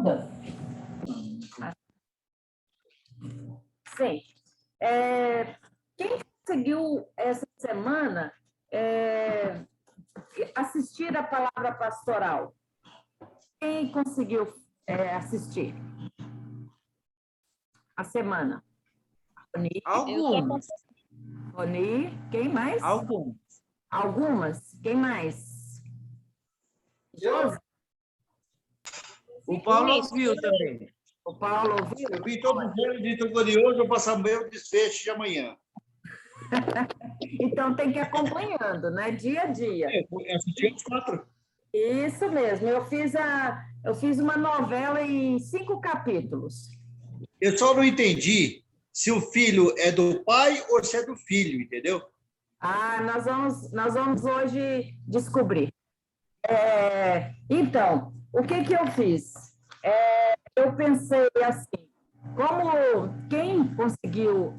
Todas? Sim. Quem conseguiu essa semana assistir a palavra pastoral? Quem conseguiu assistir a semana? Roni, Algumas. Roni, quem mais? Algumas. Algumas? Quem mais? Eu, O Paulo ouviu também. O Paulo ouviu? eu vi todos eles de então, de hoje, eu vou saber o desfecho de amanhã. Então tem que ir acompanhando, né? Dia a dia. Eu assisti os 4. Isso mesmo. Eu fiz uma novela em 5 capítulos. Eu só não entendi se o filho é do pai ou se é do filho, entendeu? Nós vamos hoje descobrir. Então, o que eu fiz? Eu pensei assim, como quem conseguiu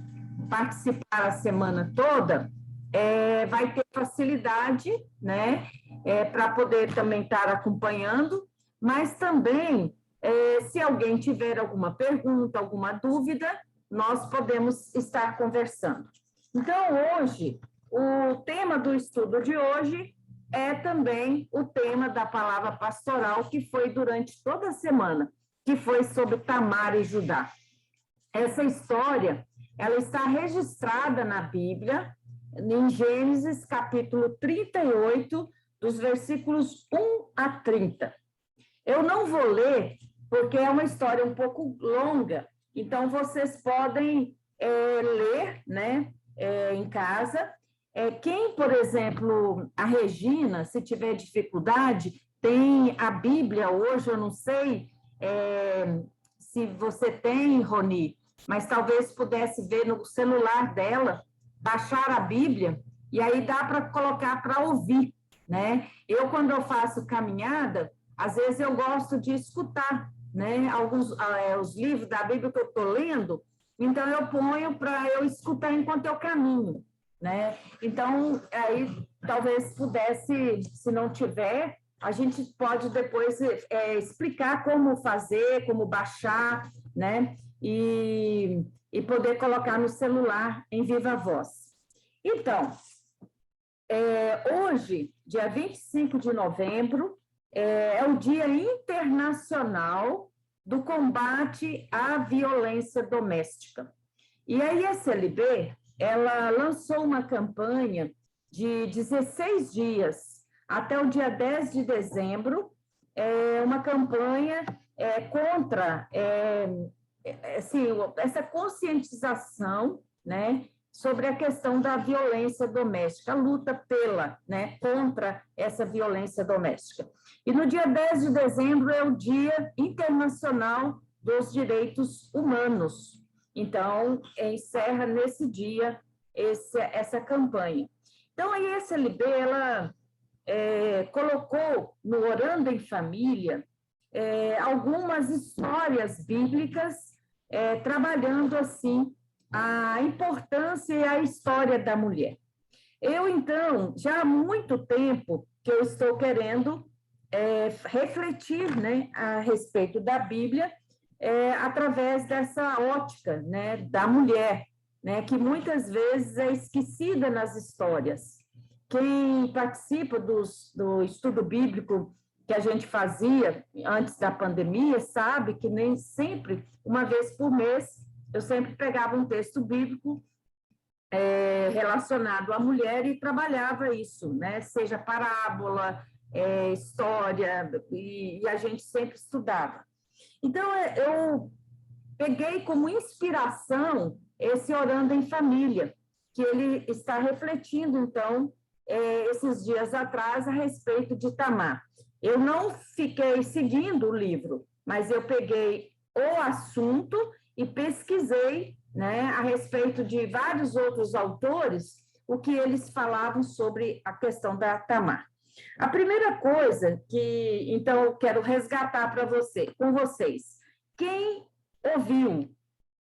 participar a semana toda vai ter facilidade, né, para poder também estar acompanhando, mas também, se alguém tiver alguma pergunta, alguma dúvida, nós podemos estar conversando. Então, hoje, o tema do estudo de hoje é também o tema da palavra pastoral, que foi durante toda a semana, que foi sobre Tamar e Judá. Essa história, ela está registrada na Bíblia, em Gênesis, capítulo 38, dos versículos 1 a 30. Eu não vou ler, porque é uma história um pouco longa, então vocês podem ler, né, em casa. Quem, por exemplo, a Regina, se tiver dificuldade, tem a Bíblia hoje, eu não sei se você tem, Roni, mas talvez pudesse ver no celular dela, baixar a Bíblia, e aí dá para colocar para ouvir, né? Eu, quando eu faço caminhada, às vezes eu gosto de escutar, né? Alguns os livros da Bíblia que eu estou lendo, então eu ponho para eu escutar enquanto eu caminho, né? Então, aí talvez pudesse, se não tiver, a gente pode depois explicar como fazer, como baixar, né? E poder colocar no celular em viva voz. Então, hoje, dia 25 de novembro, é o Dia Internacional do Combate à Violência Doméstica. E a ISLB, ela lançou uma campanha de 16 dias, até o dia 10 de dezembro, uma campanha contra assim, essa conscientização, né, sobre a questão da violência doméstica, a luta né, contra essa violência doméstica. E no dia 10 de dezembro é o Dia Internacional dos Direitos Humanos. Então, encerra nesse dia essa campanha. Então, a ISLB, ela colocou no Orando em Família algumas histórias bíblicas trabalhando, assim, a importância e a história da mulher. Eu, então, já há muito tempo que eu estou querendo refletir, né, a respeito da Bíblia através dessa ótica, né, da mulher, né, que muitas vezes é esquecida nas histórias. Quem participa do estudo bíblico que a gente fazia antes da pandemia sabe que nem sempre, uma vez por mês, eu sempre pegava um texto bíblico relacionado à mulher e trabalhava isso, né? Seja parábola, história, e a gente sempre estudava. Então, eu peguei como inspiração esse Orando em Família, que ele está refletindo, então, esses dias atrás, a respeito de Tamar. Eu não fiquei seguindo o livro, mas eu peguei o assunto e pesquisei, né, a respeito de vários outros autores, o que eles falavam sobre a questão da Tamar. A primeira coisa que, então, eu quero resgatar com vocês, quem ouviu,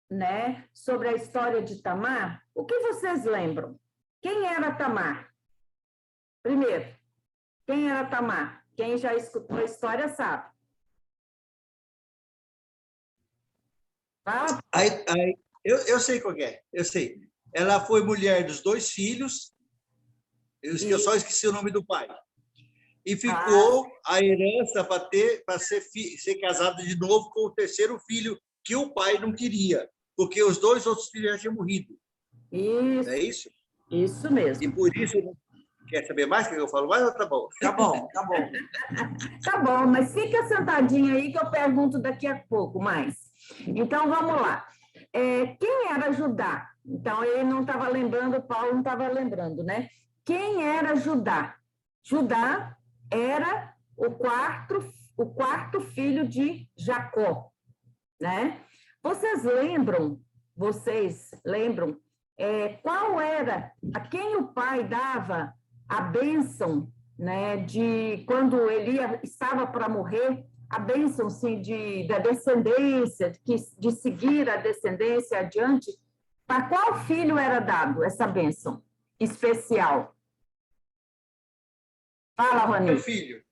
né, sobre a história de Tamar, o que vocês lembram? Quem era Tamar? Primeiro, quem era Tamar? Quem já escutou a história sabe. Fala. Eu sei qual que é, eu sei. Ela foi mulher dos 2 filhos, eu só esqueci o nome do pai. E ficou a herança para ser casada de novo com o 3º filho, que o pai não queria, porque os 2 outros filhos já tinham morrido. Isso, É isso? isso E mesmo. por isso, quer saber mais que eu falo mais ou tá bom? Tá bom, tá bom. Tá bom, mas fica sentadinho aí que eu pergunto daqui a pouco mais. Então, vamos lá. Quem era Judá? Então, ele não estava lembrando, Paulo não estava lembrando, né? Quem era Judá? Judá era o quarto filho de Jacó, né? Vocês lembram qual era, a quem o pai dava a bênção, né, de quando ele estava para morrer, a bênção sim, da descendência, de seguir a descendência adiante? Para qual filho era dado essa bênção especial? Fala, Roni. Meu filho.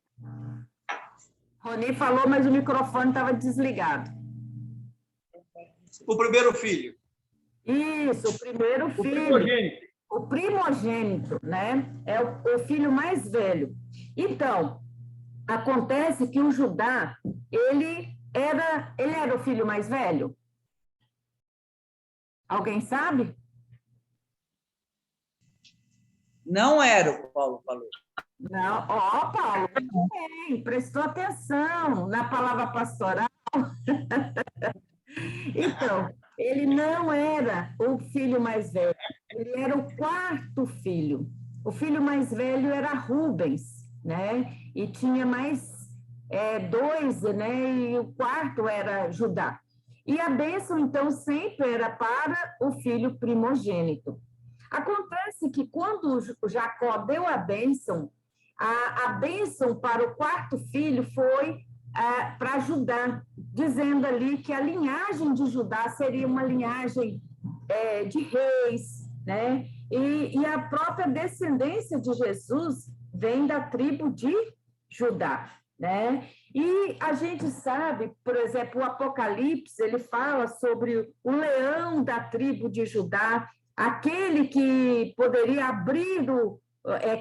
Roni falou, mas o microfone estava desligado. O primeiro filho. Isso, o primeiro O filho. primogênito. O primogênito, né? É o filho mais velho. Então, acontece que o Judá, ele era o filho mais velho? Alguém sabe? Não era, o Paulo falou. Não. Ó, Paulo, muito bem, prestou atenção na palavra pastoral. Então, ele não era o filho mais velho, ele era o 4º filho. O filho mais velho era Rubens, né? E tinha mais 2, né? E o 4º era Judá. E a bênção, então, sempre era para o filho primogênito. Acontece que quando Jacó deu a bênção para o 4º filho foi para Judá, dizendo ali que a linhagem de Judá seria uma linhagem de reis, né? E a própria descendência de Jesus vem da tribo de Judá, né? E a gente sabe, por exemplo, o Apocalipse, ele fala sobre o leão da tribo de Judá, aquele que poderia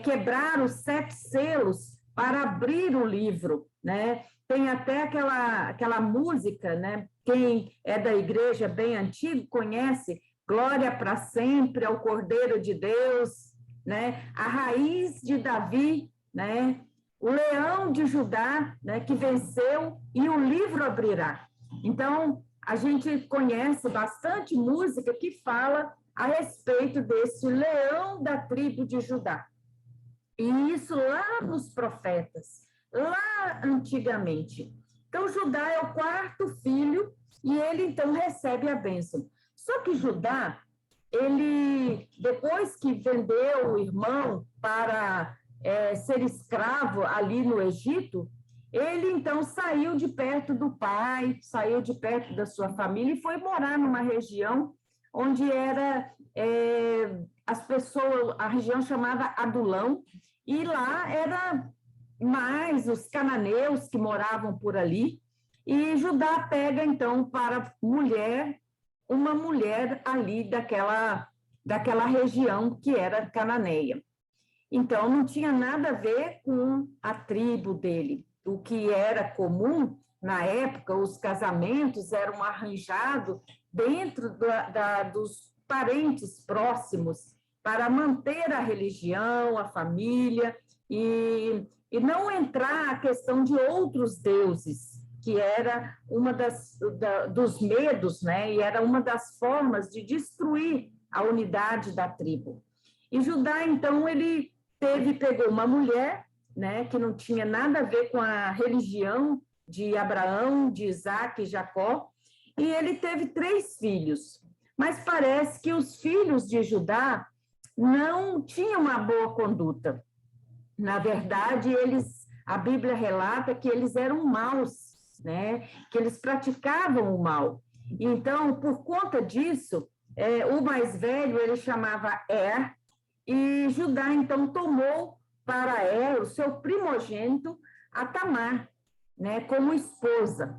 quebrar os 7 selos para abrir o livro, né? Tem até aquela música, né? Quem é da igreja bem antigo conhece, glória para sempre ao Cordeiro de Deus, né? A raiz de Davi, né? O leão de Judá, né? Que venceu e o livro abrirá. Então, a gente conhece bastante música que fala a respeito desse leão da tribo de Judá. E isso lá nos profetas, lá antigamente. Então, Judá é o 4º filho e ele, então, recebe a bênção. Só que Judá, ele, depois que vendeu o irmão para ser escravo ali no Egito, ele, então, saiu de perto do pai, saiu de perto da sua família e foi morar numa região onde era as pessoas, a região chamada Adulão, e lá era mais os cananeus que moravam por ali, e Judá pega, então, para uma mulher ali daquela região que era cananeia. Então, não tinha nada a ver com a tribo dele. O que era comum, na época, os casamentos eram arranjados dentro dos parentes próximos, para manter a religião, a família, e não entrar a questão de outros deuses, que era uma dos medos, né? E era uma das formas de destruir a unidade da tribo. E Judá, então, ele pegou uma mulher, né, que não tinha nada a ver com a religião de Abraão, de Isaac e Jacó, e ele teve 3 filhos. Mas parece que os filhos de Judá não tinham uma boa conduta. Na verdade, a Bíblia relata que eles eram maus, né? Que eles praticavam o mal. Então, por conta disso, o mais velho ele chamava e Judá então tomou para o seu primogênito, a Tamar, né? Como esposa.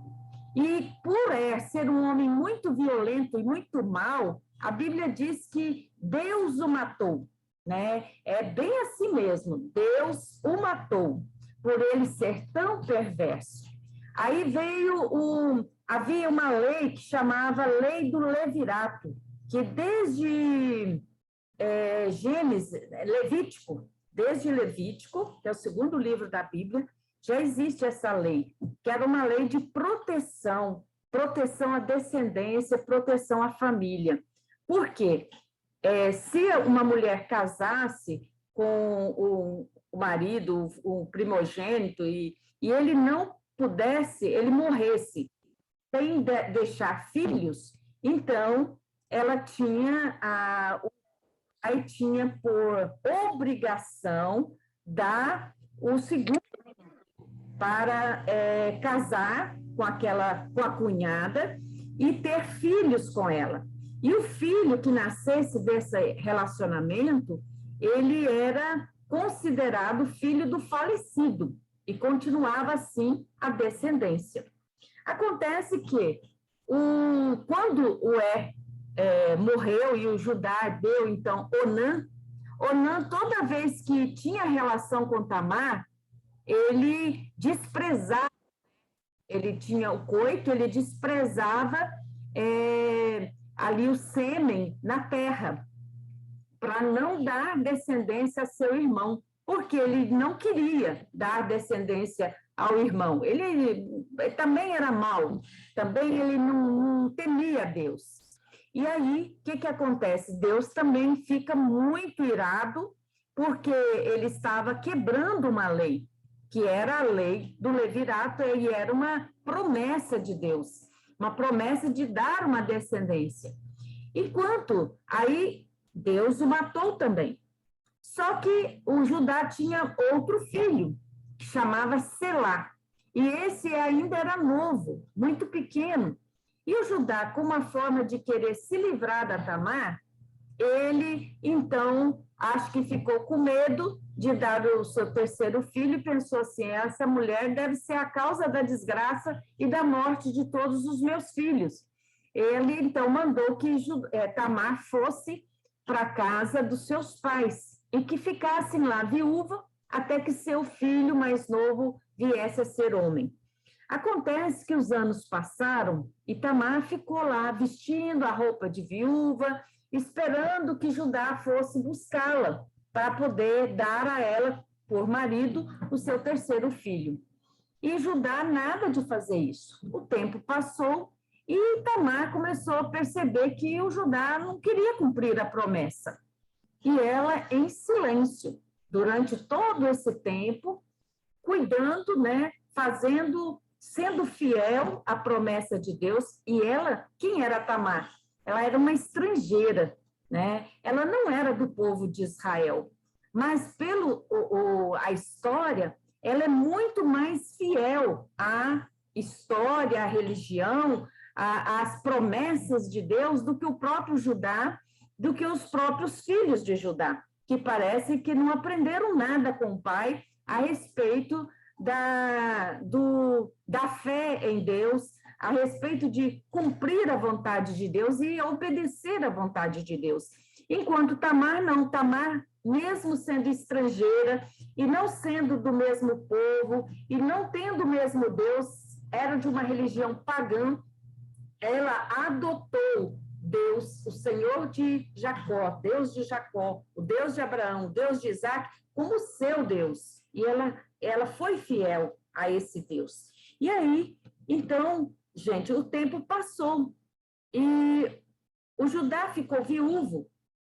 E por ser um homem muito violento e muito mau, a Bíblia diz que Deus o matou, né? É bem assim mesmo, Deus o matou, por ele ser tão perverso. Aí havia uma lei que chamava Lei do Levirato, que desde desde Levítico, que é o segundo livro da Bíblia, já existe essa lei, que era uma lei de proteção à descendência, proteção à família. Por quê? Se uma mulher casasse com o marido, o primogênito, e ele não pudesse, ele morresse sem deixar filhos, então ela tinha por obrigação dar o segundo para casar com a cunhada e ter filhos com ela. E o filho que nascesse desse relacionamento, ele era considerado filho do falecido e continuava assim a descendência. Acontece que quando morreu e o Judá deu, então, Onã, toda vez que tinha relação com Tamar, ele desprezava, ele tinha o coito, ele desprezava ali o sêmen na terra, para não dar descendência a seu irmão, porque ele não queria dar descendência ao irmão. Ele também era mau, também ele não temia Deus. E aí, o que acontece? Deus também fica muito irado, porque ele estava quebrando uma lei, que era a lei do levirato, e era uma promessa de Deus, uma promessa de dar uma descendência. Enquanto aí, Deus o matou também. Só que o Judá tinha outro filho, que chamava Selá, e esse ainda era novo, muito pequeno. E o Judá, com uma forma de querer se livrar da Tamar, ele, então, acho que ficou com medo de dar o seu terceiro filho e pensou assim, essa mulher deve ser a causa da desgraça e da morte de todos os meus filhos. Ele, então, mandou que Tamar fosse para a casa dos seus pais e que ficassem lá viúva até que seu filho mais novo viesse a ser homem. Acontece que os anos passaram e Tamar ficou lá vestindo a roupa de viúva, esperando que Judá fosse buscá-la para poder dar a ela, por marido, o seu terceiro filho. E Judá nada de fazer isso. O tempo passou e Tamar começou a perceber que o Judá não queria cumprir a promessa. E ela, em silêncio, durante todo esse tempo, cuidando, né, sendo fiel à promessa de Deus. E ela, quem era Tamar? Ela era uma estrangeira, né? Ela não era do povo de Israel, mas a história, ela é muito mais fiel à história, à religião, às promessas de Deus do que o próprio Judá, do que os próprios filhos de Judá, que parece que não aprenderam nada com o pai a respeito da fé em Deus, a respeito de cumprir a vontade de Deus e obedecer à vontade de Deus. Enquanto Tamar não, Tamar, mesmo sendo estrangeira e não sendo do mesmo povo e não tendo o mesmo Deus, era de uma religião pagã, ela adotou Deus, o Senhor de Jacó, Deus de Jacó, o Deus de Abraão, o Deus de Isaac, como seu Deus. E ela foi fiel a esse Deus. E aí, então, gente, o tempo passou e o Judá ficou viúvo.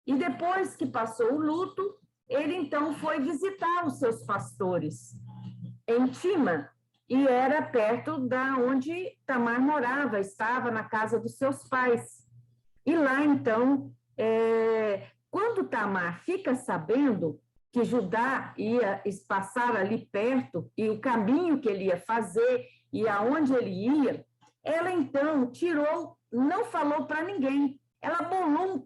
E depois que passou o luto, ele então foi visitar os seus pastores em Tima, e era perto da onde Tamar morava, estava na casa dos seus pais. E lá, então, quando Tamar fica sabendo que Judá ia passar ali perto, e o caminho que ele ia fazer, e aonde ele ia, ela, então, não falou para ninguém, ela bolou um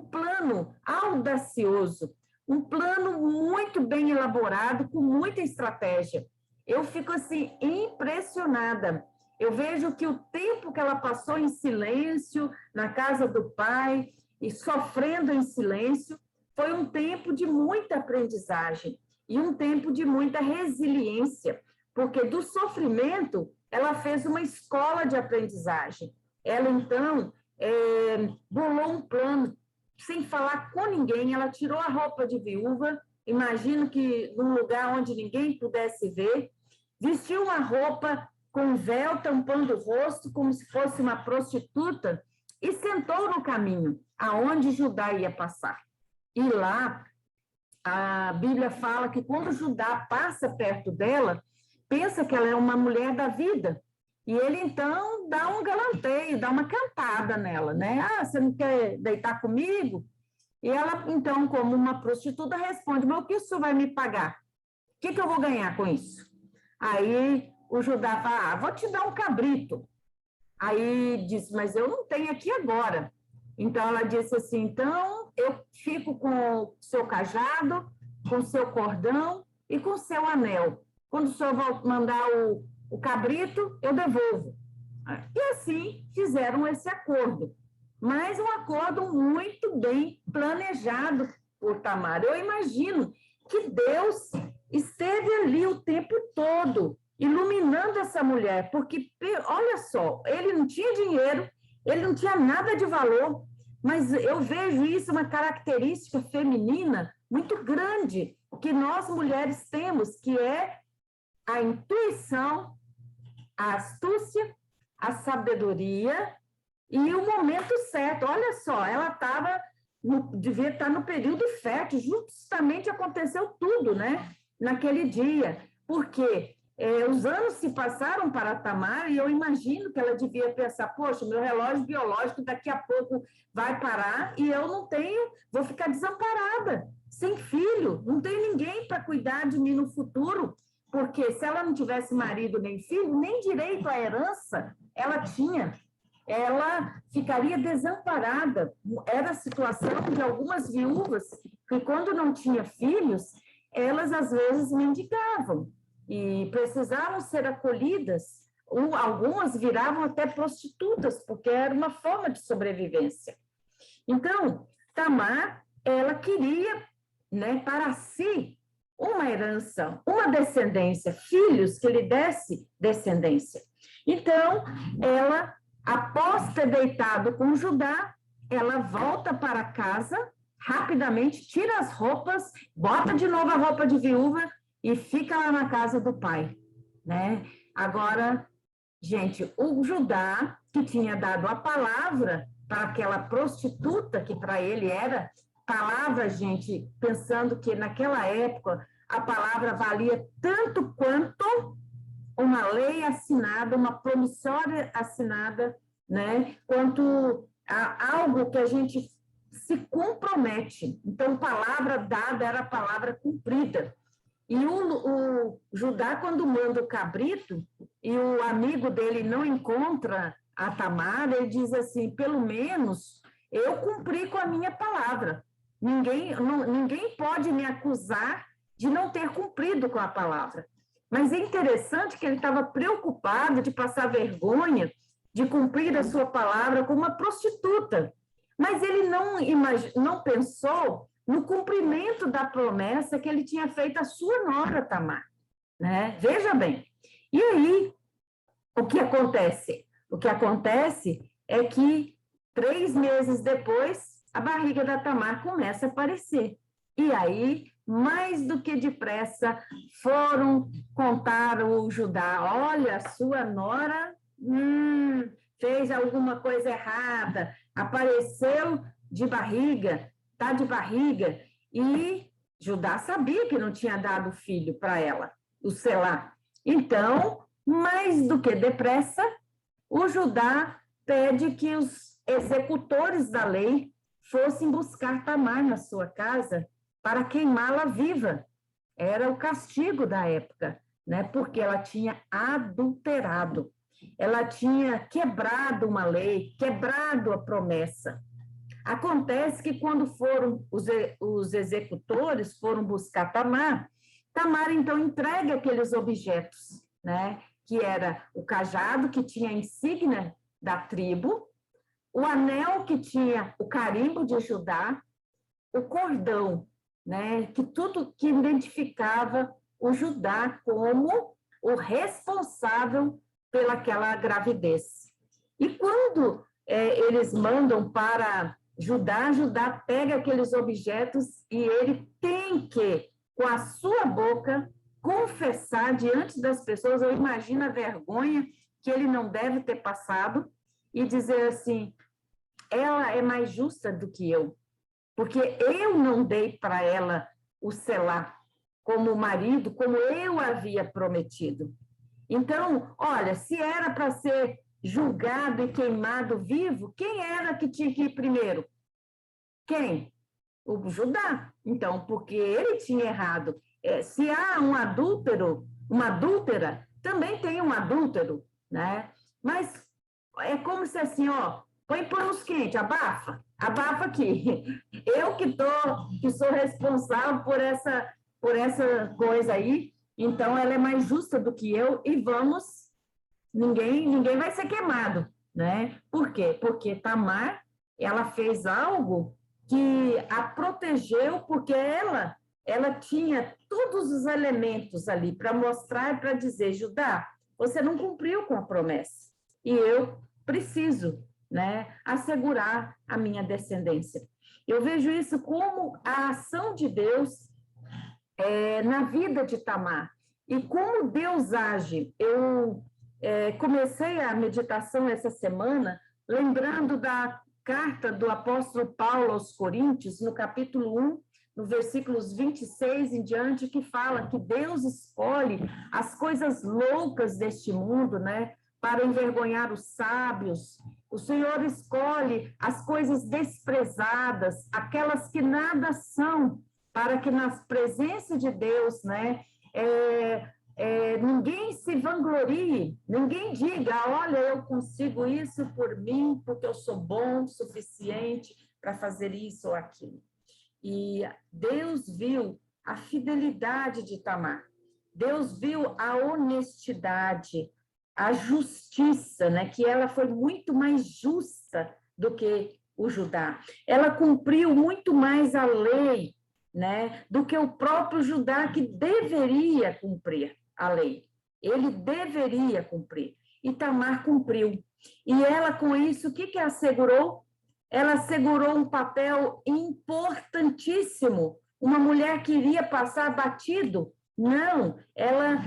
plano audacioso, um plano muito bem elaborado, com muita estratégia. Eu fico, assim, impressionada. Eu vejo que o tempo que ela passou em silêncio, na casa do pai, e sofrendo em silêncio, foi um tempo de muita aprendizagem e um tempo de muita resiliência, porque do sofrimento ela fez uma escola de aprendizagem. Ela, então, bolou um plano, sem falar com ninguém, ela tirou a roupa de viúva, imagino que num lugar onde ninguém pudesse ver, vestiu uma roupa com véu tampando o rosto, como se fosse uma prostituta, e sentou no caminho, aonde Judá ia passar. E lá, a Bíblia fala que quando Judá passa perto dela, pensa que ela é uma mulher da vida, e ele, então, dá um galanteio, dá uma cantada nela, né? Ah, você não quer deitar comigo? E ela, então, como uma prostituta, responde, mas o que isso vai me pagar? O que eu vou ganhar com isso? Aí o Judá fala, vou te dar um cabrito. Aí disse, mas eu não tenho aqui agora. Então ela disse assim, então eu fico com o seu cajado, com o seu cordão e com o seu anel. Quando o senhor mandar o cabrito, eu devolvo. E assim fizeram esse acordo. Mas um acordo muito bem planejado por Tamar. Eu imagino que Deus esteve ali o tempo todo, iluminando essa mulher, porque, olha só, ele não tinha dinheiro, ele não tinha nada de valor, mas eu vejo isso, uma característica feminina muito grande, que nós mulheres temos, que é a intuição, a astúcia, a sabedoria e o momento certo. Olha só, ela devia estar no período fértil, justamente aconteceu tudo, né? Naquele dia, porque os anos se passaram para Tamar e eu imagino que ela devia pensar, poxa, meu relógio biológico daqui a pouco vai parar e eu não tenho, vou ficar desamparada, sem filho, não tenho ninguém para cuidar de mim no futuro, porque se ela não tivesse marido nem filho, nem direito à herança ela tinha, ela ficaria desamparada. Era a situação de algumas viúvas que quando não tinha filhos, elas às vezes mendigavam e precisavam ser acolhidas, algumas viravam até prostitutas, porque era uma forma de sobrevivência. Então, Tamar, ela queria, né, para si uma herança, uma descendência, filhos que lhe desse descendência. Então, ela, após ter deitado com Judá, ela volta para casa rapidamente, tira as roupas, bota de novo a roupa de viúva e fica lá na casa do pai, né? Agora, gente, o Judá, que tinha dado a palavra para aquela prostituta, que para ele era palavra, gente, pensando que naquela época a palavra valia tanto quanto uma lei assinada, uma promissória assinada, né? Quanto a algo que a gente se compromete. Então, palavra dada era palavra cumprida. E o Judá, quando manda o cabrito, e o amigo dele não encontra a Tamar, ele diz assim, pelo menos eu cumpri com a minha palavra. Ninguém pode me acusar de não ter cumprido com a palavra. Mas é interessante que ele estava preocupado de passar vergonha, de cumprir a sua palavra como uma prostituta. Mas ele não pensou no cumprimento da promessa que ele tinha feito à sua nora, Tamar, né? Veja bem. E aí, o que acontece? O que acontece é que 3 meses depois, a barriga da Tamar começa a aparecer. E aí, mais do que depressa, foram contar o Judá, olha, sua nora fez alguma coisa errada, apareceu de barriga, está de barriga, e Judá sabia que não tinha dado filho para ela, o Selá. Então, mais do que depressa, o Judá pede que os executores da lei fossem buscar Tamar na sua casa para queimá-la viva. Era o castigo da época, né? Porque ela tinha adulterado, ela tinha quebrado uma lei, quebrado a promessa. Acontece que quando foram os executores foram buscar Tamar, Tamar então entrega aqueles objetos, né, que era o cajado, que tinha a insígnia da tribo, o anel, que tinha o carimbo de Judá, o cordão, né, que tudo que identificava o Judá como o responsável pelaquela gravidez. E quando eles mandam para Judá, Judá pega aqueles objetos e ele tem que, com a sua boca, confessar diante das pessoas. Eu imagino a vergonha que ele não deve ter passado, e dizer assim: ela é mais justa do que eu, porque eu não dei para ela o selar como marido, como eu havia prometido. Então, olha, se era para ser julgado e queimado vivo, quem era que tinha que ir primeiro? Quem? O Judá. Então, porque ele tinha errado. Se há um adúltero, uma adúltera, também tem um adúltero, né? Mas é como se assim, ó, põe panos quentes, abafa aqui. Eu que sou responsável por essa coisa aí, então ela é mais justa do que eu, e ninguém vai ser queimado, né? Por quê? Porque Tamar, ela fez algo que a protegeu, porque ela tinha todos os elementos ali para mostrar e para dizer: Judá, você não cumpriu com a promessa, e eu preciso, né, assegurar a minha descendência. Eu vejo isso como a ação de Deus na vida de Tamar. E como Deus age. Eu comecei a meditação essa semana lembrando da carta do apóstolo Paulo aos Coríntios, no capítulo 1, no versículos 26 em diante, que fala que Deus escolhe as coisas loucas deste mundo, né, para envergonhar os sábios. O Senhor escolhe as coisas desprezadas, aquelas que nada são, para que na presença de Deus, né, ninguém se vanglorie, ninguém diga: olha, eu consigo isso por mim, porque eu sou bom o suficiente para fazer isso ou aquilo. E Deus viu a fidelidade de Tamar, Deus viu a honestidade, a justiça, né? Que ela foi muito mais justa do que o Judá. Ela cumpriu muito mais a lei, né, do que o próprio Judá, que deveria cumprir a lei. Ele deveria cumprir. E Tamar cumpriu. E ela, com isso, o que assegurou? Ela assegurou um papel importantíssimo. Uma mulher que iria passar batido? Não, ela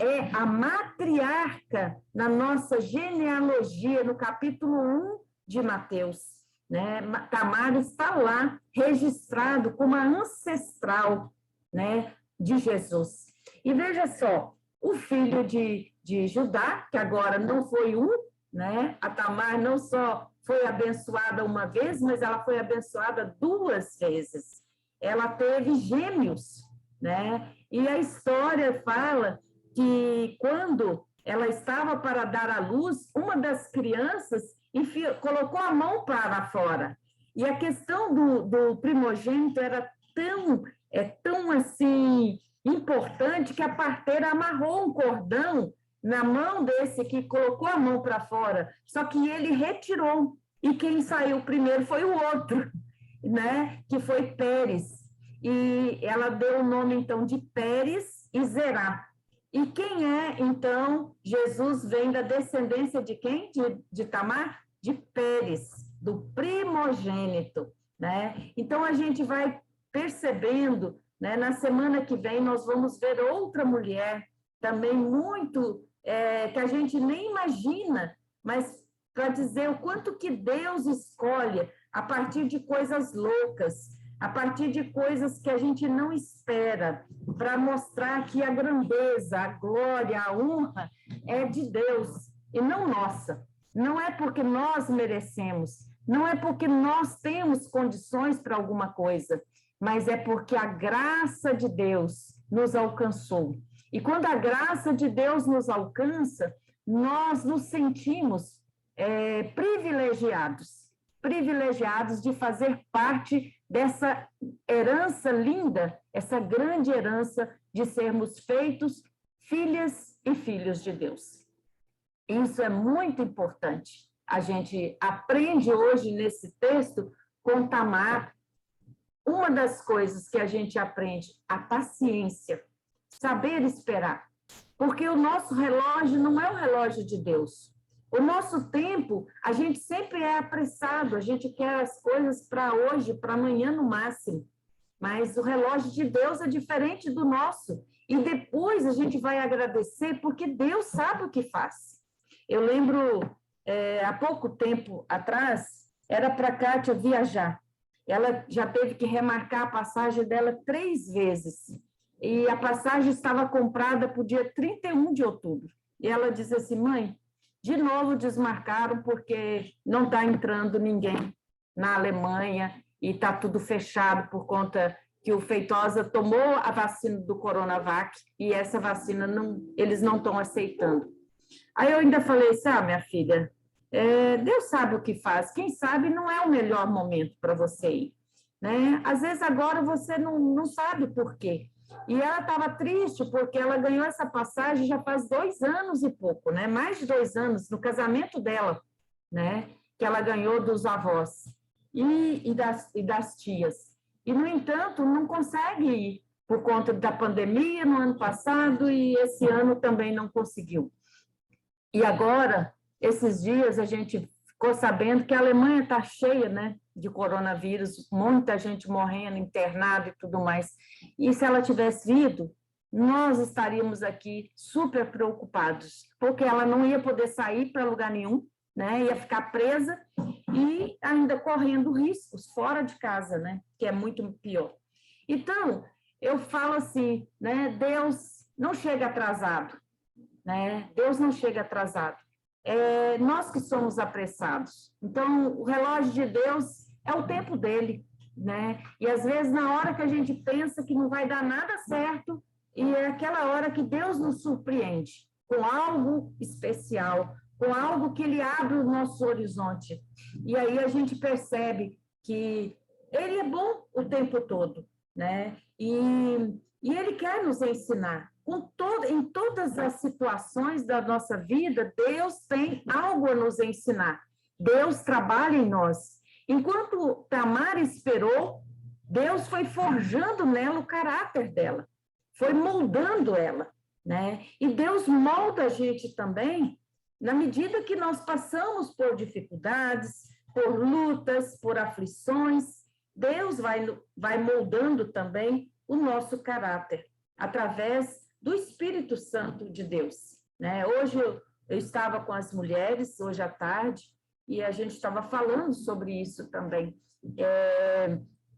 é a matriarca na nossa genealogia, no capítulo 1 de Mateus. Né? Tamar está lá registrado como a ancestral, né, de Jesus. E veja só, o filho de Judá, que agora não foi um, né? A Tamar não só foi abençoada uma vez, mas ela foi abençoada 2 vezes. Ela teve gêmeos, né? E a história fala que quando ela estava para dar à luz, uma das crianças colocou a mão para fora. E a questão do primogênito era tão assim importante, que a parteira amarrou um cordão na mão desse que colocou a mão para fora, só que ele retirou, e quem saiu primeiro foi o outro, né? Que foi Pérez. E ela deu o nome, então, de Pérez e Zerá. E quem é, então, Jesus vem da descendência de quem? De Tamar? De Pérez, do primogênito, né? Então, a gente vai percebendo, né? Na semana que vem, nós vamos ver outra mulher, também muito, que a gente nem imagina, mas para dizer o quanto que Deus escolhe a partir de coisas loucas, a partir de coisas que a gente não espera, para mostrar que a grandeza, a glória, a honra é de Deus e não nossa. Não é porque nós merecemos, não é porque nós temos condições para alguma coisa, mas é porque a graça de Deus nos alcançou. E quando a graça de Deus nos alcança, nós nos sentimos privilegiados de fazer parte dessa herança linda, essa grande herança de sermos feitos filhas e filhos de Deus. Isso é muito importante. A gente aprende hoje nesse texto com Tamar. Uma das coisas que a gente aprende, a paciência, saber esperar. Porque o nosso relógio não é o relógio de Deus. O nosso tempo, a gente sempre é apressado, a gente quer as coisas para hoje, para amanhã no máximo. Mas o relógio de Deus é diferente do nosso. E depois a gente vai agradecer, porque Deus sabe o que faz. Eu lembro, há pouco tempo atrás, era para a Kátia viajar. Ela já teve que remarcar a passagem dela 3 vezes. E a passagem estava comprada para o dia 31 de outubro. E ela disse assim, mãe, de novo desmarcaram porque não está entrando ninguém na Alemanha e está tudo fechado por conta que o Feitosa tomou a vacina do Coronavac e essa vacina eles não estão aceitando. Aí eu ainda falei assim, minha filha, Deus sabe o que faz, quem sabe não é o melhor momento para você ir. Né? Às vezes agora você não sabe por quê. E ela estava triste porque ela ganhou essa passagem já faz 2 anos e pouco, né? Mais de 2 anos, no casamento dela, né? Que ela ganhou dos avós e das tias. E, no entanto, não consegue ir por conta da pandemia no ano passado e esse ano também não conseguiu. E agora, esses dias, a gente ficou sabendo que a Alemanha está cheia, né, de coronavírus, muita gente morrendo, internada e tudo mais. E se ela tivesse vindo, nós estaríamos aqui super preocupados, porque ela não ia poder sair para lugar nenhum, né, ia ficar presa e ainda correndo riscos fora de casa, né, que é muito pior. Então, eu falo assim, né, Deus não chega atrasado, né, Deus não chega atrasado. Nós que somos apressados. Então, o relógio de Deus é o tempo dele, né? E às vezes, na hora que a gente pensa que não vai dar nada certo, e é aquela hora que Deus nos surpreende com algo especial, com algo que ele abre o nosso horizonte. E aí a gente percebe que ele é bom o tempo todo, né? E ele quer nos ensinar. Em todas as situações da nossa vida, Deus tem algo a nos ensinar. Deus trabalha em nós. Enquanto Tamar esperou, Deus foi forjando nela o caráter dela, foi moldando ela, né? E Deus molda a gente também na medida que nós passamos por dificuldades, por lutas, por aflições. Deus vai moldando também o nosso caráter através do Espírito Santo de Deus, né? Hoje eu estava com as mulheres, hoje à tarde, e a gente estava falando sobre isso também,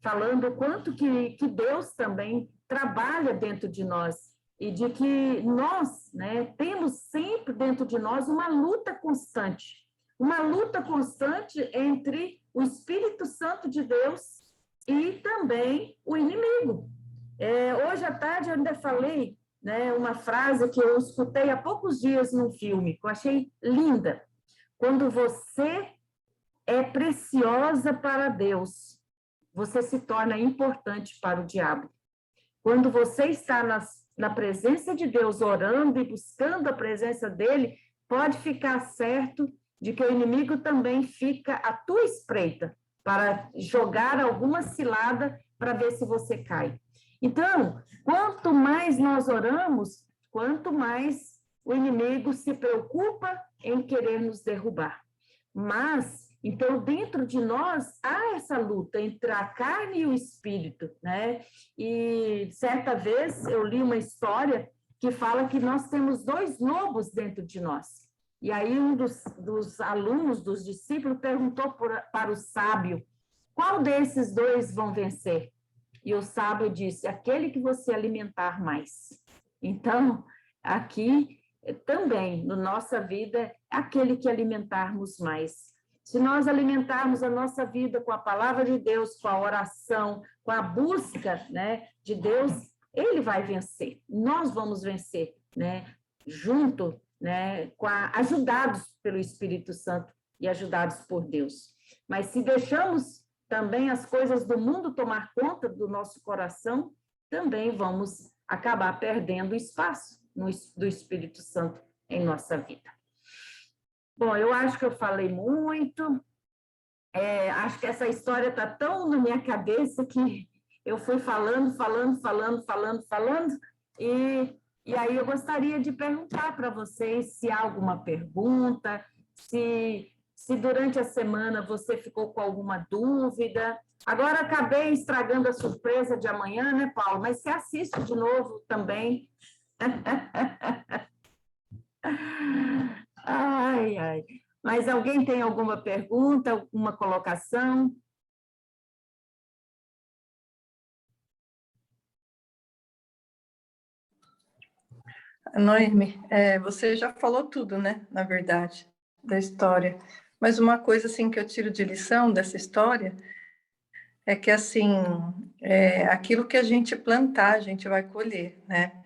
falando o quanto que Deus também trabalha dentro de nós, e de que nós, né, temos sempre dentro de nós uma luta constante entre o Espírito Santo de Deus e também o inimigo. Hoje à tarde eu ainda falei, né, uma frase que eu escutei há poucos dias num filme, que eu achei linda. Quando você é preciosa para Deus, você se torna importante para o diabo. Quando você está na presença de Deus, orando e buscando a presença dele, pode ficar certo de que o inimigo também fica à tua espreita para jogar alguma cilada para ver se você cai. Então, quanto mais nós oramos, quanto mais o inimigo se preocupa em querer nos derrubar. Mas, então, dentro de nós, há essa luta entre a carne e o espírito, né? E, certa vez, eu li uma história que fala que nós temos 2 lobos dentro de nós. E aí, um dos alunos, dos discípulos, perguntou para o sábio, qual desses 2 vão vencer? E o sábio disse, aquele que você alimentar mais. Então, aqui também, na nossa vida, aquele que alimentarmos mais. Se nós alimentarmos a nossa vida com a palavra de Deus, com a oração, com a busca, né, de Deus, ele vai vencer. Nós vamos vencer, né, junto, né, ajudados pelo Espírito Santo e ajudados por Deus. Mas se deixamos também as coisas do mundo tomar conta do nosso coração, também vamos acabar perdendo espaço, do Espírito Santo em nossa vida. Bom, eu acho que eu falei muito, acho que essa história está tão na minha cabeça que eu fui falando, e aí eu gostaria de perguntar para vocês se há alguma pergunta, se durante a semana você ficou com alguma dúvida. Agora acabei estragando a surpresa de amanhã, né, Paulo? Mas você assiste de novo também. Ai, ai. Mas alguém tem alguma pergunta, alguma colocação? Noemi, você já falou tudo, né? Na verdade, da história. Mas uma coisa assim que eu tiro de lição dessa história é que assim, aquilo que a gente plantar, a gente vai colher, né?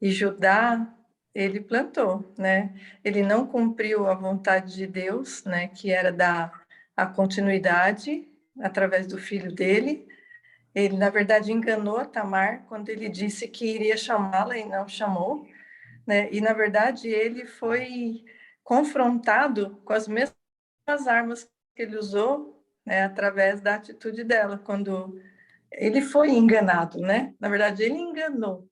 E Judá, ele plantou, né? Ele não cumpriu a vontade de Deus, né? Que era dar a continuidade através do filho dele. Ele, na verdade, enganou a Tamar quando ele disse que iria chamá-la e não chamou, né? E, na verdade, ele foi confrontado com as mesmas armas que ele usou, né? Através da atitude dela, quando ele foi enganado, né? Na verdade, ele enganou,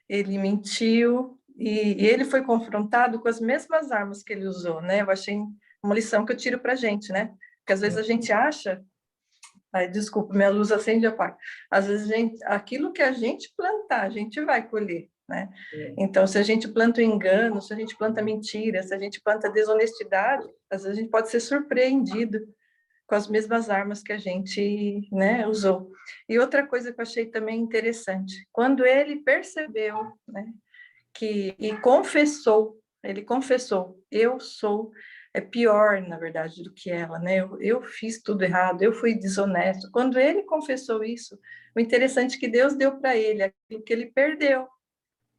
ele mentiu, e ele foi confrontado com as mesmas armas que ele usou, né? Eu achei uma lição que eu tiro para a gente, né? Porque às vezes a gente acha, ai, desculpa, minha luz acende e apaga. Às vezes aquilo que a gente plantar, a gente vai colher, né? Então, se a gente planta o engano, se a gente planta mentira, se a gente planta desonestidade, às vezes a gente pode ser surpreendido com as mesmas armas que a gente, né, usou. E outra coisa que eu achei também interessante, quando ele percebeu, né, e confessou, ele confessou, eu sou pior, na verdade, do que ela, né? Eu fiz tudo errado, eu fui desonesto. Quando ele confessou isso, o interessante é que Deus deu para ele aquilo que ele perdeu.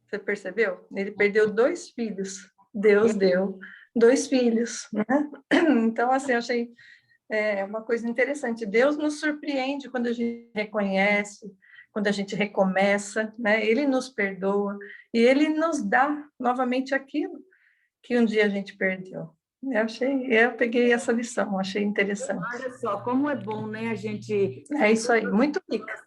Você percebeu? Ele perdeu 2 filhos. Deus deu 2 filhos, né? Então, assim, eu achei uma coisa interessante. Deus nos surpreende quando a gente reconhece, quando a gente recomeça, né? Ele nos perdoa e ele nos dá novamente aquilo que um dia a gente perdeu. Eu peguei essa lição, achei interessante. Olha só, como é bom, né? A gente. É isso aí, muito rica.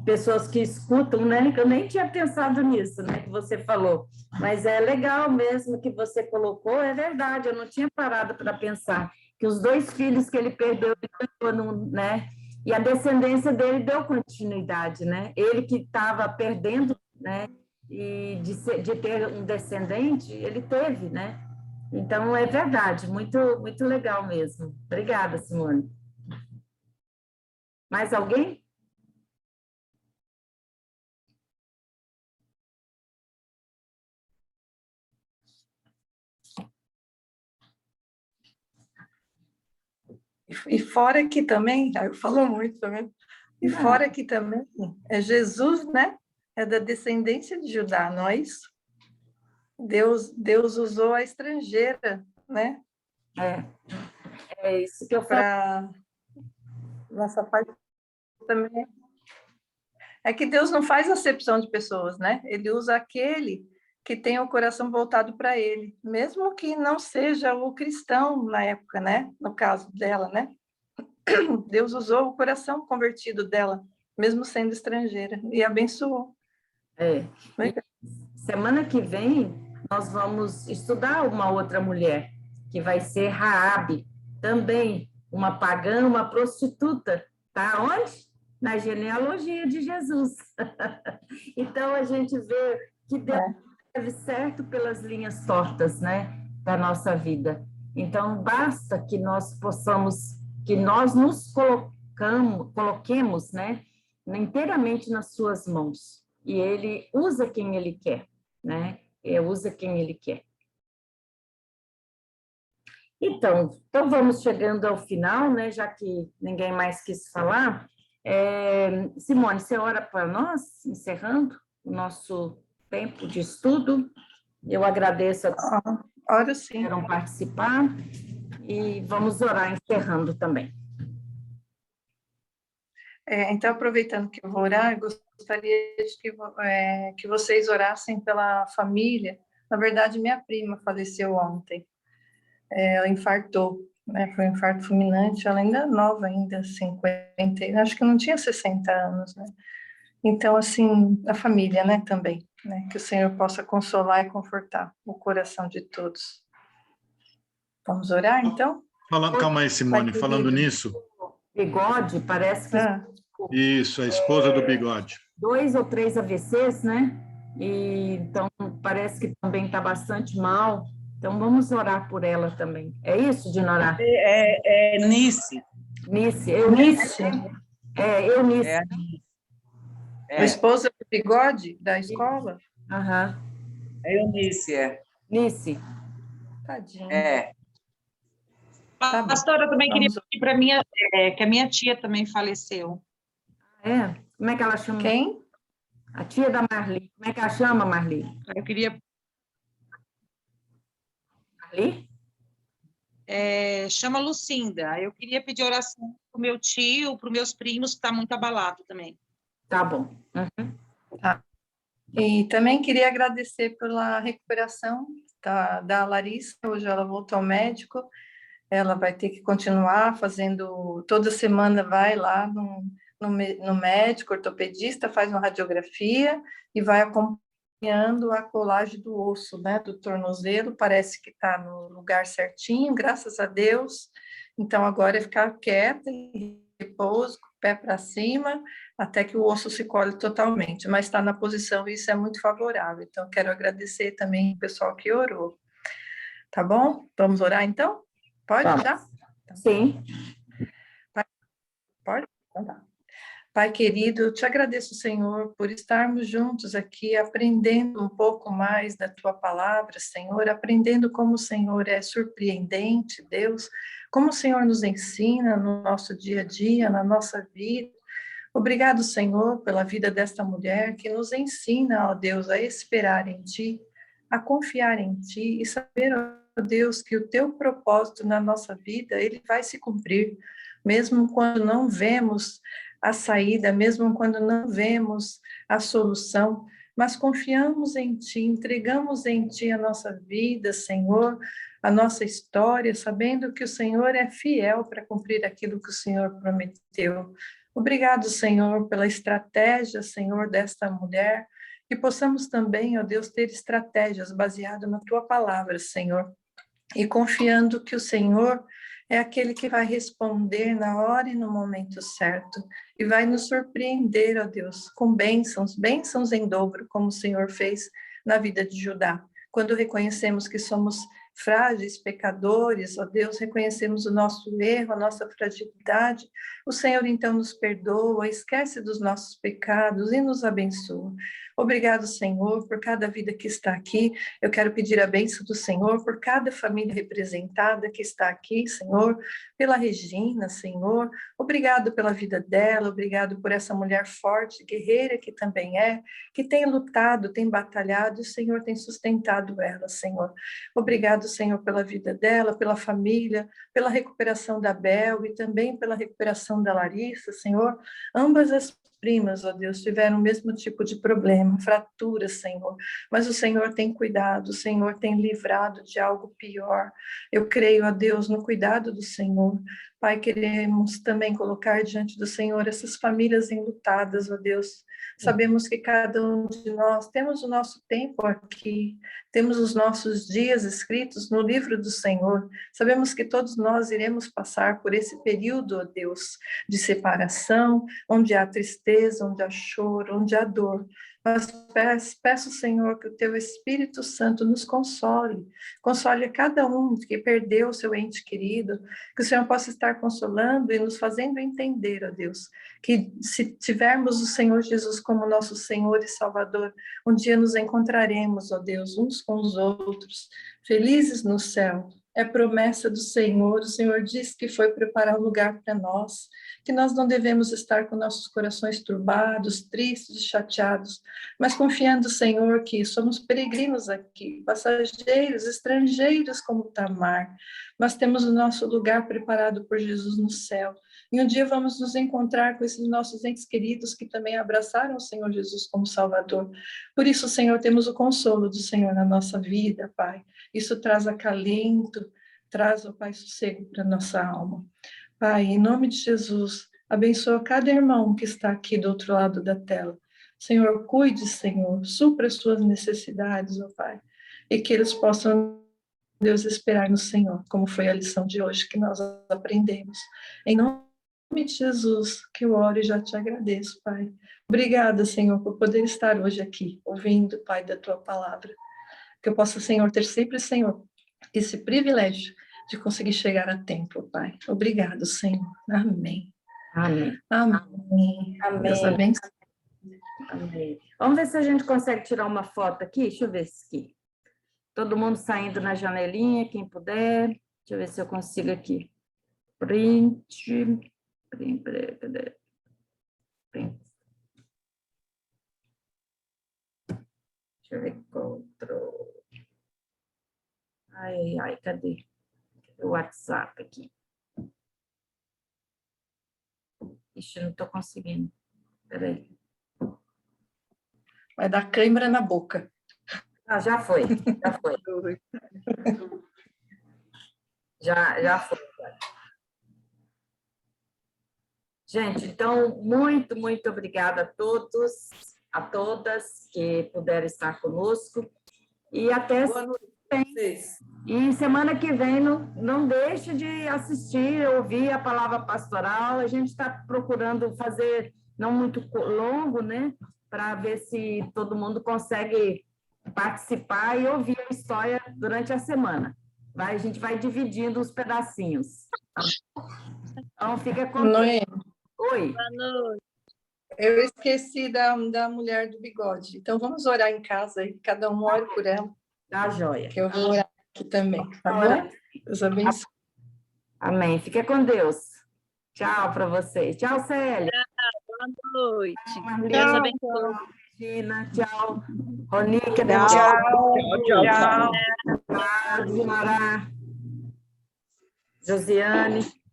Pessoas que escutam, né? Eu nem tinha pensado nisso, né? Que você falou. Mas é legal mesmo que você colocou, é verdade, eu não tinha parado para pensar que os 2 filhos que ele perdeu, né? E a descendência dele deu continuidade, né? Ele que estava perdendo, né? E de ter um descendente, ele teve, né? Então, é verdade, muito, muito legal mesmo. Obrigada, Simone. Mais alguém? E fora aqui também, eu falo muito também, e fora aqui também, Jesus, né? É da descendência de Judá, não é isso? Deus usou a estrangeira, né? É isso que eu falo. Para nossa parte também. É que Deus não faz acepção de pessoas, né? Ele usa aquele que tem o coração voltado para ele, mesmo que não seja o cristão na época, né? No caso dela, né? Deus usou o coração convertido dela, mesmo sendo estrangeira, e abençoou. Semana que vem, nós vamos estudar uma outra mulher, que vai ser Raabe, também uma pagã, uma prostituta. Tá onde? Na genealogia de Jesus. Então, a gente vê que Deus serve certo pelas linhas tortas, né, da nossa vida. Então, basta que nós possamos, que nós nos coloquemos, né, inteiramente nas suas mãos. E ele usa quem ele quer, né? Usa quem ele quer. Então vamos chegando ao final, né? Já que ninguém mais quis falar. Simone, você ora para nós, encerrando o nosso tempo de estudo. Eu agradeço a todos que Oro sim. queiram participar e vamos orar encerrando também. Então, aproveitando que eu vou orar, eu gostaria gostaria de que vocês orassem pela família. Na verdade, minha prima faleceu ontem. Ela infartou, né? Foi um infarto fulminante. Ela ainda é nova, ainda 50, acho que não tinha 60 anos, né? Então, assim, a família, né, também, né? Que o Senhor possa consolar e confortar o coração de todos. Vamos orar, então? Calma aí, Simone, Pai falando querido. nisso. Bigode, parece que Isso, a esposa do Bigode. 2 ou 3 AVCs, né? E então parece que também está bastante mal. Então vamos orar por ela também. É isso, Dinorá? É Nice. Nice, Eunice, Eunice. É, a esposa do Bigode, da escola? Aham. Eunice, Nice. Tadinha. Tá, pastora, eu também queria pedir para que a minha tia também faleceu. É? Como é que ela chama? Quem? A tia da Marli. Como é que ela chama, Marli? Eu queria... Marli? Chama Lucinda. Eu queria pedir oração para o meu tio, para os meus primos, que está muito abalado também. Tá bom. Uhum. Tá. E também queria agradecer pela recuperação da Larissa. Hoje ela voltou ao médico. Ela vai ter que continuar fazendo, toda semana vai lá no médico, ortopedista, faz uma radiografia e vai acompanhando a colagem do osso, né, do tornozelo. Parece que está no lugar certinho, graças a Deus. Então, agora é ficar quieta, em repouso, com o pé para cima, até que o osso se colhe totalmente. Mas está na posição, e isso é muito favorável. Então, quero agradecer também o pessoal que orou. Tá bom? Vamos orar, então? Pode já? Sim. Pode? Então tá. Pai querido, eu te agradeço, Senhor, por estarmos juntos aqui, aprendendo um pouco mais da Tua palavra, Senhor, aprendendo como o Senhor é surpreendente, Deus, como o Senhor nos ensina no nosso dia a dia, na nossa vida. Obrigado, Senhor, pela vida desta mulher que nos ensina, ó Deus, a esperar em Ti, a confiar em Ti e saber, ó Deus, que o Teu propósito na nossa vida, ele vai se cumprir, mesmo quando não vemos a saída, mesmo quando não vemos a solução, mas confiamos em Ti, entregamos em Ti a nossa vida, Senhor, a nossa história, sabendo que o Senhor é fiel para cumprir aquilo que o Senhor prometeu. Obrigado, Senhor, pela estratégia, Senhor, desta mulher, que possamos também, ó Deus, ter estratégias baseadas na Tua palavra, Senhor, e confiando que o Senhor é aquele que vai responder na hora e no momento certo, e vai nos surpreender, ó Deus, com bênçãos em dobro, como o Senhor fez na vida de Judá. Quando reconhecemos que somos frágeis, pecadores, ó Deus, reconhecemos o nosso erro, a nossa fragilidade, o Senhor então nos perdoa, esquece dos nossos pecados e nos abençoa. Obrigado, Senhor, por cada vida que está aqui. Eu quero pedir a bênção do Senhor por cada família representada que está aqui, Senhor, pela Regina, Senhor. Obrigado pela vida dela, obrigado por essa mulher forte, guerreira que também é, que tem lutado, tem batalhado, e o Senhor tem sustentado ela, Senhor. Obrigado, Senhor, pela vida dela, pela família, pela recuperação da Bel e também pela recuperação da Larissa, Senhor. Ambas as primas, ó Deus, tiveram o mesmo tipo de problema, fratura, Senhor, mas o Senhor tem cuidado, o Senhor tem livrado de algo pior. Eu creio, ó Deus, no cuidado do Senhor. Pai, queremos também colocar diante do Senhor essas famílias enlutadas, ó Deus. Sabemos que cada um de nós temos o nosso tempo aqui, temos os nossos dias escritos no livro do Senhor. Sabemos que todos nós iremos passar por esse período, ó Deus, de separação, onde há tristeza, onde há choro, onde há dor. Mas peço, Senhor, que o Teu Espírito Santo nos console a cada um que perdeu o seu ente querido, que o Senhor possa estar consolando e nos fazendo entender, ó Deus, que se tivermos o Senhor Jesus como nosso Senhor e Salvador, um dia nos encontraremos, ó Deus, uns com os outros, felizes no céu, é promessa do Senhor. O Senhor disse que foi preparar um lugar para nós, que nós não devemos estar com nossos corações turbados, tristes e chateados, mas confiando, Senhor, que somos peregrinos aqui, passageiros, estrangeiros como Tamar. Nós temos o nosso lugar preparado por Jesus no céu. E um dia vamos nos encontrar com esses nossos entes queridos que também abraçaram o Senhor Jesus como Salvador. Por isso, Senhor, temos o consolo do Senhor na nossa vida, Pai. Isso traz acalento, traz, ó Pai, sossego para nossa alma. Pai, em nome de Jesus, abençoa cada irmão que está aqui do outro lado da tela. Senhor, cuide, Senhor, supra as suas necessidades, ó Pai, e que eles possam, Deus, esperar no Senhor, como foi a lição de hoje que nós aprendemos. Em nome de Jesus, que eu oro e já te agradeço, Pai. Obrigada, Senhor, por poder estar hoje aqui, ouvindo, Pai, da tua palavra. Que eu possa, Senhor, ter sempre, Senhor, esse privilégio de conseguir chegar a tempo, Pai. Obrigado, Senhor. Amém. Amém. Amém. Amém. Deus abençoe. Amém. Vamos ver se a gente consegue tirar uma foto aqui. Deixa eu ver aqui. Todo mundo saindo na janelinha, quem puder. Deixa eu ver se eu consigo aqui. Print. Cadê? Print. Deixa eu ver control. Ai, cadê? O WhatsApp aqui. Ixi, não estou conseguindo. Peraí. Vai dar câimbra na boca. Ah, já foi. Já foi. Gente, então, muito, muito obrigada a todos, a todas que puderam estar conosco. E até E semana que vem, não deixe de assistir, ouvir a palavra pastoral. A gente está procurando fazer não muito longo, né? Para ver se todo mundo consegue participar e ouvir a história durante a semana. A gente vai dividindo os pedacinhos. Então, fica com... Noemi, Oi. Boa noite. eu esqueci da mulher do bigode. Então, vamos orar em casa aí. Cada um ore por ela. Tá, joia. Que eu vou orar aqui também, tá bom? Deus abençoe. Amém. Fica com Deus. Tchau para vocês. Tchau, Célia. Boa noite. Marlene, Deus abençoe. Regina, tchau. Ronica, Tchau. Tchau, Mará. Josiane.